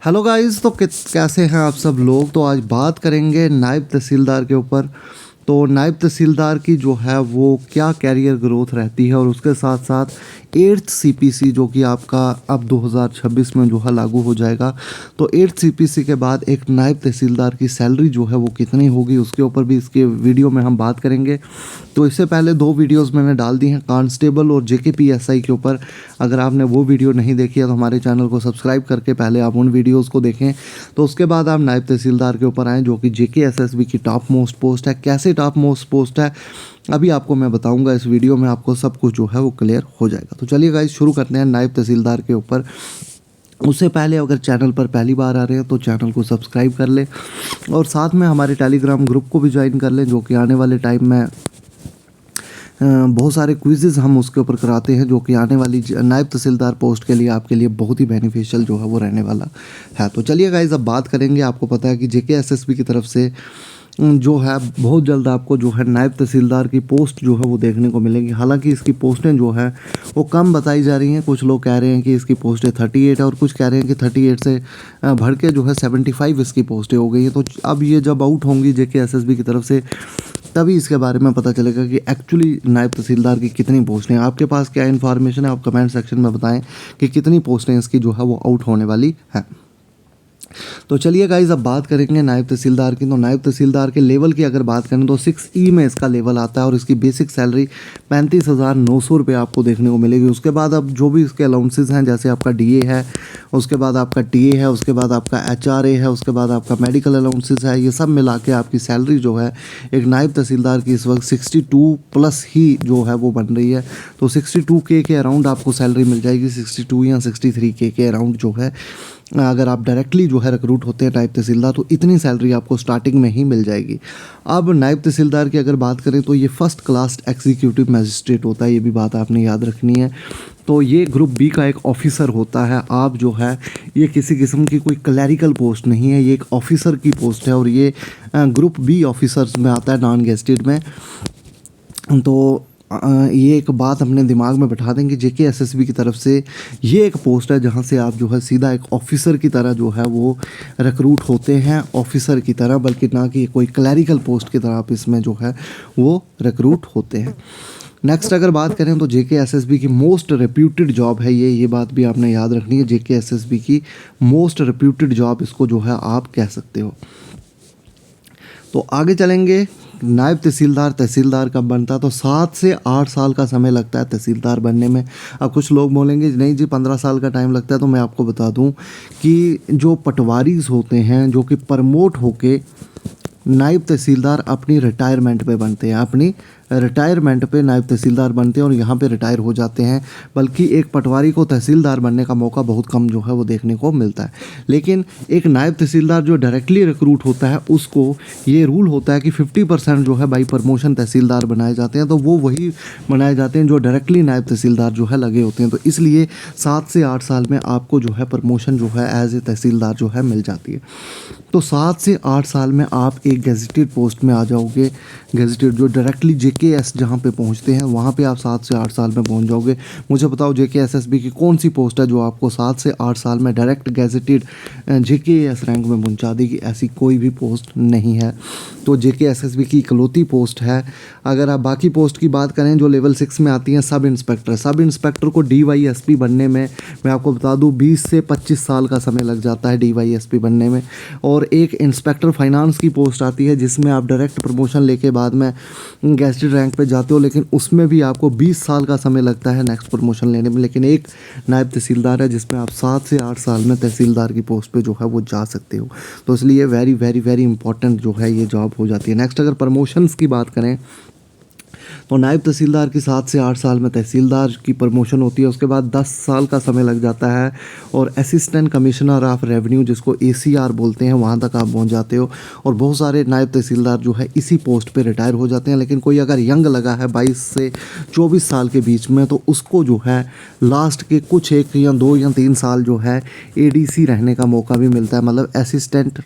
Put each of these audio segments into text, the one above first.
Hello guys. तो कैसे हैं आप सब लोग। तो आज बात करेंगे नायब तहसीलदार के ऊपर। तो नायब तहसीलदार की जो है वो क्या कैरियर ग्रोथ रहती है और उसके साथ साथ 8th सीपीसी जो कि आपका अब 2026 में जो है लागू हो जाएगा। तो 8th सीपीसी के बाद एक नायब तहसीलदार की सैलरी जो है वो कितनी होगी उसके ऊपर भी इसके वीडियो में हम बात करेंगे। तो इससे पहले 2 वीडियोस मैंने डाल दी हैं कांस्टेबल और जेकेपीएसआई के ऊपर। अगर आपने वो वीडियो नहीं देखी है तो हमारे चैनल को सब्सक्राइब करके पहले आप उन वीडियोज़ को देखें। तो उसके बाद आप नायब तहसीलदार के ऊपर आएँ जो कि जेकेएसएसबी की टॉप मोस्ट पोस्ट है। कैसे टॉप मोस्ट पोस्ट है अभी आपको मैं बताऊंगा। इस वीडियो में आपको सब कुछ जो है वो क्लियर हो जाएगा। तो चलिए गाइस शुरू करते हैं नायब तहसीलदार के ऊपर। उससे पहले अगर चैनल पर पहली बार आ रहे हैं तो चैनल को सब्सक्राइब कर लें और साथ में हमारे टेलीग्राम ग्रुप को भी ज्वाइन कर लें जो कि आने वाले टाइम में बहुत सारे क्विज़ेज़ हम उसके ऊपर कराते हैं जो कि आने वाली नायब तहसीलदार पोस्ट के लिए आपके लिए बहुत ही बेनिफिशियल जो है वो रहने वाला है। तो चलिए गाइस अब बात करेंगे। आपको पता है कि जेकेएसएसबी की तरफ से जो है बहुत जल्द आपको जो है नायब तहसीलदार की पोस्ट जो है वो देखने को मिलेगी। हालांकि इसकी पोस्टें जो है वो कम बताई जा रही हैं। कुछ लोग कह रहे हैं कि इसकी पोस्टें 38 है और कुछ कह रहे हैं कि 38 से बढ़ के जो है 75 इसकी पोस्टें हो गई हैं। तो अब ये जब आउट होंगी जेकेएसएसबी की तरफ से तभी इसके बारे में पता चलेगा कि एक्चुअली नायब तहसीलदार की कितनी पोस्टें हैं। आपके पास क्या इन्फॉर्मेशन है आप कमेंट सेक्शन में बताएं कि कितनी पोस्टें इसकी जो है वो आउट होने वाली हैं। तो चलिए गाइज अब बात करेंगे नायब तहसीलदार की। तो नायब तहसीलदार के लेवल की अगर बात करें तो 6E में इसका लेवल आता है और इसकी बेसिक सैलरी 35,900 रुपये आपको देखने को मिलेगी। उसके बाद अब जो भी इसके अलाउंसेस हैं जैसे आपका डीए है, उसके बाद आपका टीए है, उसके बाद आपका एचआरए है, उसके बाद आपका मेडिकल अलाउंसेस है, ये सब मिला के आपकी सैलरी जो है एक नायब तहसीलदार की इस वक्त 62 प्लस ही जो है वो बन रही है। तो 62K के अराउंड आपको सैलरी मिल जाएगी। 62 या 63K के अराउंड जो है अगर आप डायरेक्टली जो है रिक्रूट होते हैं नायब तहसीलदार तो इतनी सैलरी आपको स्टार्टिंग में ही मिल जाएगी। अब नायब तहसीलदार की अगर बात करें तो ये फर्स्ट क्लास एग्जीक्यूटिव मजिस्ट्रेट होता है। ये भी बात आपने याद रखनी है। तो ये ग्रुप बी का एक ऑफिसर होता है। आप जो है ये किसी किस्म की कोई क्लैरिकल पोस्ट नहीं है, ये एक ऑफिसर की पोस्ट है और ये ग्रुप बी ऑफिसर्स में आता है नॉन गेस्टेड में। तो ये एक बात अपने दिमाग में बैठा देंगे जेकेएसएसबी की तरफ से ये एक पोस्ट है जहाँ से आप जो है सीधा एक ऑफिसर की तरह जो है वो रिक्रूट होते हैं, ऑफिसर की तरह, बल्कि ना कि कोई क्लैरिकल पोस्ट की तरह आप इसमें जो है वो रिक्रूट होते हैं। नेक्स्ट अगर बात करें तो जेकेएसएसबी की मोस्ट रेप्यूटेड जॉब है ये बात भी आपने याद रखनी है। जेकेएसएसबी की मोस्ट रेप्यूटेड जॉब इसको जो है आप कह सकते हो। तो आगे चलेंगे। नायब तहसीलदार तहसीलदार कब बनता है तो 7 से 8 साल का समय लगता है तहसीलदार बनने में। अब कुछ लोग बोलेंगे नहीं जी 15 साल का टाइम लगता है। तो मैं आपको बता दूं कि जो पटवारीज होते हैं जो कि प्रमोट होके नायब तहसीलदार अपनी रिटायरमेंट पे बनते हैं, अपनी रिटायरमेंट पे नायब तहसीलदार बनते हैं और यहाँ पे रिटायर हो जाते हैं। बल्कि एक पटवारी को तहसीलदार बनने का मौका बहुत कम जो है वो देखने को मिलता है। लेकिन एक नायब तहसीलदार जो डायरेक्टली रिक्रूट होता है उसको ये रूल होता है कि 50% जो है बाई प्रमोशन तहसीलदार बनाए जाते हैं। तो वो वही बनाए जाते हैं जो डायरेक्टली नायब तहसीलदार जो है लगे होते हैं। तो इसलिए 7 से 8 साल में आपको जो है प्रमोशन जो है एज ए तहसीलदार जो है मिल जाती है। तो 7 से 8 साल में आप एक गेजेटेड पोस्ट में आ जाओगे। गेजेटेड जो डायरेक्टली जेकेएस जहाँ पे पहुँचते हैं वहाँ पे आप 7 से 8 साल में पहुँच जाओगे। मुझे बताओ जेकेएसएसबी की कौन सी पोस्ट है जो आपको 7 से 8 साल में डायरेक्ट गेजेटेड जेकेएस रैंक में पहुँचा देगी। ऐसी कोई भी पोस्ट नहीं है। तो जेकेएसएसबी की इकलौती पोस्ट है। अगर आप बाकी पोस्ट की बात करें जो लेवल 6 में आती हैं सब इंस्पेक्टर, सब इंस्पेक्टर को डीवाईएसपी बनने में मैं आपको बता दूं 20 से 25 साल का समय लग जाता है डीवाईएसपी बनने में। और एक इंस्पेक्टर फाइनेंस की पोस्ट आती है जिसमें आप डायरेक्ट प्रमोशन लेके बाद में गेस्टेड रैंक पे जाते हो, लेकिन उसमें भी आपको 20 साल का समय लगता है नेक्स्ट प्रमोशन लेने में। लेकिन एक नायब तहसीलदार है जिसमें आप 7 से 8 साल में तहसीलदार की पोस्ट पे जो है वो जा सकते हो। तो इसलिए वेरी वेरी वेरी इंपॉर्टेंट जो है ये जॉब हो जाती है। नेक्स्ट अगर प्रमोशंस की बात करें तो नायब तहसीलदार की 7 से 8 साल में तहसीलदार की प्रमोशन होती है। उसके बाद 10 साल का समय लग जाता है और असिस्टेंट कमिश्नर ऑफ रेवेन्यू जिसको ACR बोलते हैं वहाँ तक आप पहुँच जाते हो। और बहुत सारे नायब तहसीलदार जो है इसी पोस्ट पे रिटायर हो जाते हैं। लेकिन कोई अगर यंग लगा है 22 से 24 साल के बीच में तो उसको जो है लास्ट के कुछ 1 या 2 या 3 साल जो है ADC रहने का मौका भी मिलता है, मतलब असिस्टेंट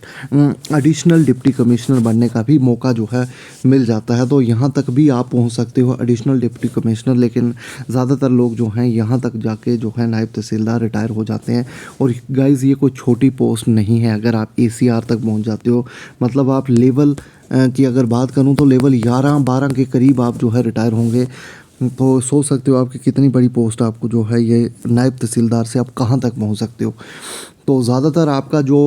एडिशनल डिप्टी कमिश्नर बनने का भी मौका जो है मिल जाता है। तो यहाँ तक भी आप पहुँच सकते सकते हो एडिशनल डिप्टी कमिश्नर, लेकिन ज़्यादातर लोग जो हैं यहाँ तक जाके जो है नायब तहसीलदार रिटायर हो जाते हैं। और गाइज़ ये कोई छोटी पोस्ट नहीं है। अगर आप ACR तक पहुँच जाते हो, मतलब आप लेवल की अगर बात करूँ तो लेवल 11-12 के करीब आप जो है रिटायर होंगे। तो सोच सकते हो आपकी कितनी बड़ी पोस्ट आपको जो है ये नायब तहसीलदार से आप कहाँ तक पहुँच सकते हो। तो ज़्यादातर आपका जो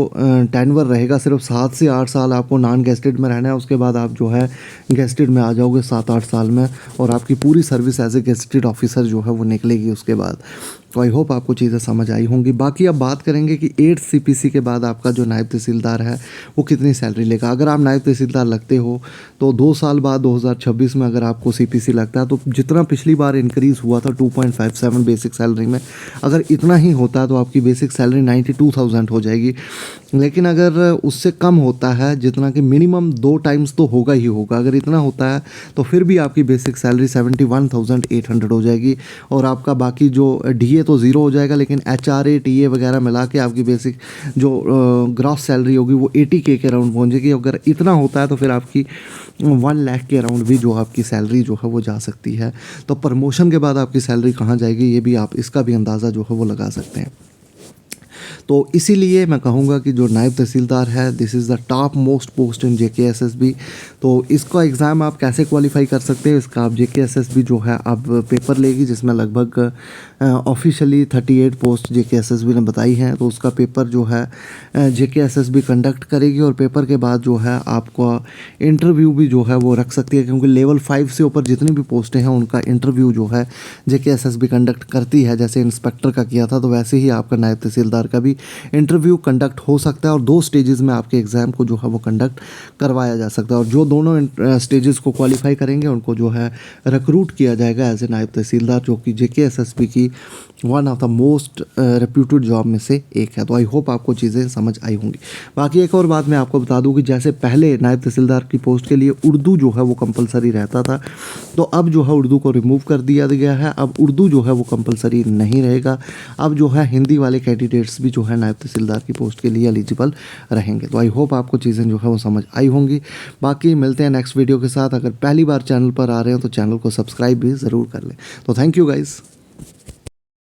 टेन्योर रहेगा सिर्फ 7 से 8 साल आपको नॉन गेस्टेड में रहना है। उसके बाद आप जो है गेस्टेड में आ जाओगे 7-8 साल में, और आपकी पूरी service as a gazetted officer जो है वो निकलेगी उसके बाद। तो आई होप आपको चीज़ें समझ आई होंगी। बाकी अब बात करेंगे कि 8 CPC के बाद आपका जो नायब तहसीलदार है वो कितनी सैलरी लेगा। अगर आप नायब तहसीलदार लगते हो तो 2 साल बाद 2026 में अगर आपको CPC लगता है तो जितना पिछली बार इंक्रीज़ हुआ था 2.57 बेसिक सैलरी में, अगर इतना ही होता है तो आपकी बेसिक सैलरी 92,000 हो जाएगी। लेकिन अगर उससे कम होता है, जितना कि मिनिमम 2 टाइम्स तो होगा ही होगा, अगर इतना होता है तो फिर भी आपकी बेसिक सैलरी 71,800 हो जाएगी। और आपका बाकी जो DA तो ज़ीरो हो जाएगा, लेकिन HRA TA वगैरह मिला के आपकी बेसिक जो ग्रॉस सैलरी होगी वो 80K के अराउंड पहुँचेगी। अगर इतना होता है तो फिर आपकी 1 लाख के अराउंड भी जो आपकी सैलरी जो है वो जा सकती है। तो प्रमोशन के बाद आपकी सैलरी कहाँ जाएगी ये भी आप इसका भी अंदाज़ा जो है वो लगा सकते हैं। तो इसीलिए मैं कहूँगा कि जो नायब तहसीलदार है this is the top most post in JKSSB। तो इसका एग्ज़ाम आप कैसे क्वालिफाई कर सकते हैं, इसका आप JKSSB जो है अब पेपर लेगी, जिसमें लगभग ऑफिशियली 38 पोस्ट JKSSB ने बताई हैं। तो उसका पेपर जो है JKSSB कंडक्ट करेगी, और पेपर के बाद जो है आपको इंटरव्यू भी जो है वो रख सकती है, क्योंकि लेवल 5 से ऊपर जितनी भी पोस्टें हैं उनका इंटरव्यू जो है JKSSB कंडक्ट करती है। जैसे इंस्पेक्टर का किया था, तो वैसे ही आपका नायब तहसीलदार का भी इंटरव्यू कंडक्ट हो सकता है, और 2 स्टेजेस में आपके एग्ज़ाम को जो है वो कंडक्ट करवाया जा सकता है। और जो दोनों स्टेजेस को क्वालिफाई करेंगे उनको जो है रिक्रूट किया जाएगा एज ए नायब तहसीलदार, जो कि JKSSB की one of the most reputed job में से एक है। तो आई होप आपको चीज़ें समझ आई होंगी। बाकी एक और बात मैं आपको बता दूं कि जैसे पहले नायब तहसीलदार की पोस्ट के लिए उर्दू जो है वो कंपलसरी रहता था, तो अब जो है उर्दू को रिमूव कर दिया गया है। अब उर्दू जो है वो कंपलसरी नहीं रहेगा। अब जो है हिंदी वाले कैंडिडेट्स भी जो है नायब तहसीलदार की पोस्ट के लिए एलिजिबल रहेंगे। तो आई होप आपको चीज़ें जो है वो समझ आई होंगी। बाकी मिलते हैं नेक्स्ट वीडियो के साथ। अगर पहली बार चैनल पर आ रहे हैं तो चैनल को सब्सक्राइब भी ज़रूर कर लें। तो थैंक यू गाइज़।